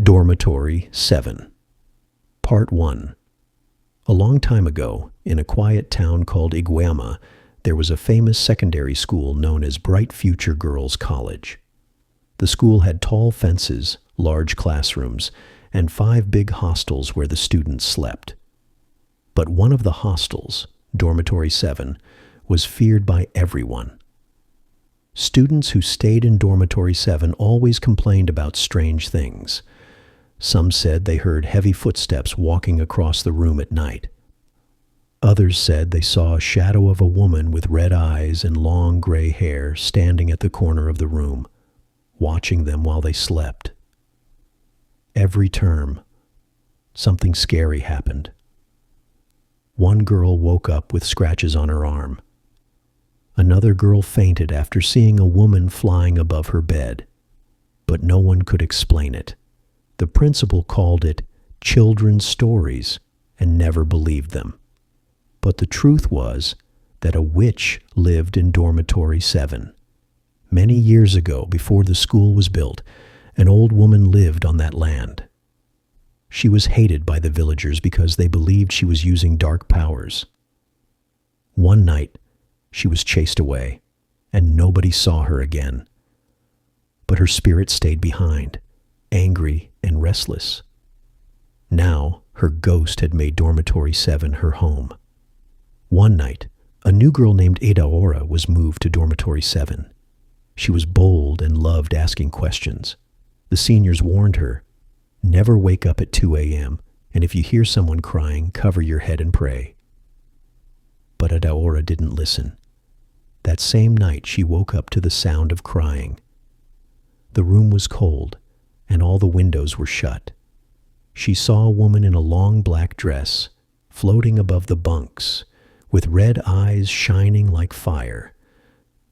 Dormitory 7. Part 1. A long time ago, in a quiet town called Iguama, there was a famous secondary school known as Bright Future Girls College. The school had tall fences, large classrooms, and 5 big hostels where the students slept. But one of the hostels, Dormitory 7, was feared by everyone. Students who stayed in Dormitory 7 always complained about strange things. Some said they heard heavy footsteps walking across the room at night. Others said they saw a shadow of a woman with red eyes and long gray hair standing at the corner of the room, watching them while they slept. Every term, something scary happened. One girl woke up with scratches on her arm. Another girl fainted after seeing a woman flying above her bed, but no one could explain it. The principal called it children's stories and never believed them. But the truth was that a witch lived in Dormitory 7. Many years ago, before the school was built, an old woman lived on that land. She was hated by the villagers because they believed she was using dark powers. One night, she was chased away, and nobody saw her again. But her spirit stayed behind, angry and restless. Now, her ghost had made Dormitory 7 her home. One night, a new girl named Adaora was moved to Dormitory 7. She was bold and loved asking questions. The seniors warned her, "Never wake up at 2 a.m., and if you hear someone crying, cover your head and pray." But Adaora didn't listen. That same night, she woke up to the sound of crying. The room was cold, and all the windows were shut. She saw a woman in a long black dress, floating above the bunks, with red eyes shining like fire.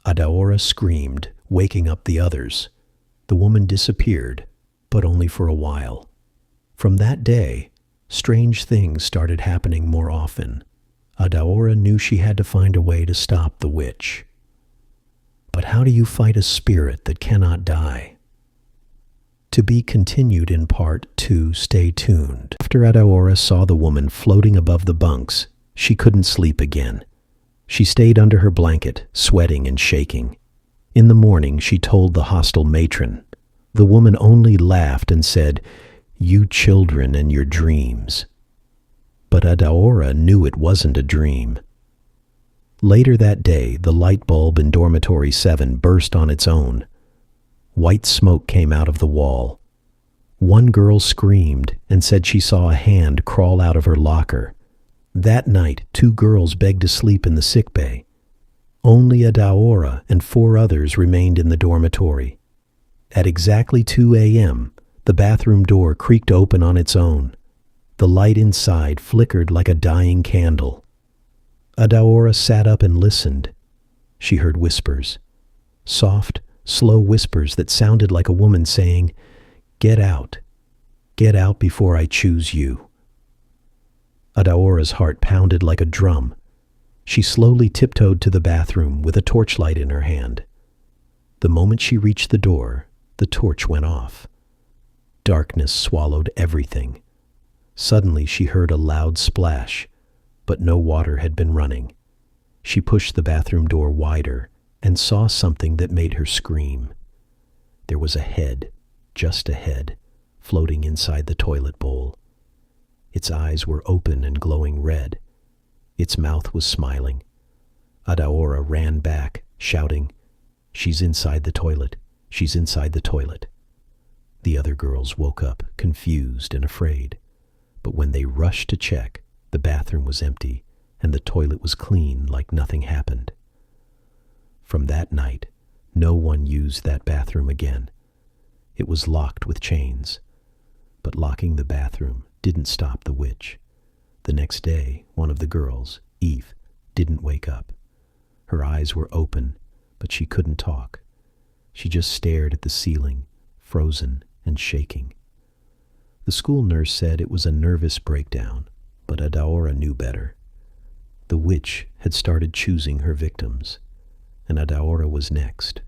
Adaora screamed, waking up the others. The woman disappeared, but only for a while. From that day, strange things started happening more often. Adaora knew she had to find a way to stop the witch. But how do you fight a spirit that cannot die? To be continued in Part 2. Stay tuned. After Adaora saw the woman floating above the bunks, she couldn't sleep again. She stayed under her blanket, sweating and shaking. In the morning, she told the hostel matron. The woman only laughed and said, "You children and your dreams." But Adaora knew it wasn't a dream. Later that day, the light bulb in Dormitory 7 burst on its own. White smoke came out of the wall. One girl screamed and said she saw a hand crawl out of her locker. That night, 2 girls begged to sleep in the sick bay. Only Adaora and 4 others remained in the dormitory. At exactly 2 a.m., the bathroom door creaked open on its own. The light inside flickered like a dying candle. Adaora sat up and listened. She heard whispers. Soft, slow whispers that sounded like a woman saying, "Get out. Get out before I choose you." Adaora's heart pounded like a drum. She slowly tiptoed to the bathroom with a torchlight in her hand. The moment she reached the door, the torch went off. Darkness swallowed everything. Suddenly she heard a loud splash, but no water had been running. She pushed the bathroom door wider and saw something that made her scream. There was a head, just a head, floating inside the toilet bowl. Its eyes were open and glowing red. Its mouth was smiling. Adaora ran back, shouting, "She's inside the toilet. She's inside the toilet." The other girls woke up, confused and afraid. But when they rushed to check, the bathroom was empty, and the toilet was clean like nothing happened. From that night, no one used that bathroom again. It was locked with chains. But locking the bathroom didn't stop the witch. The next day, one of the girls, Eve, didn't wake up. Her eyes were open, but she couldn't talk. She just stared at the ceiling, frozen and shaking. The school nurse said it was a nervous breakdown, but Adaora knew better. The witch had started choosing her victims, and Adaora was next.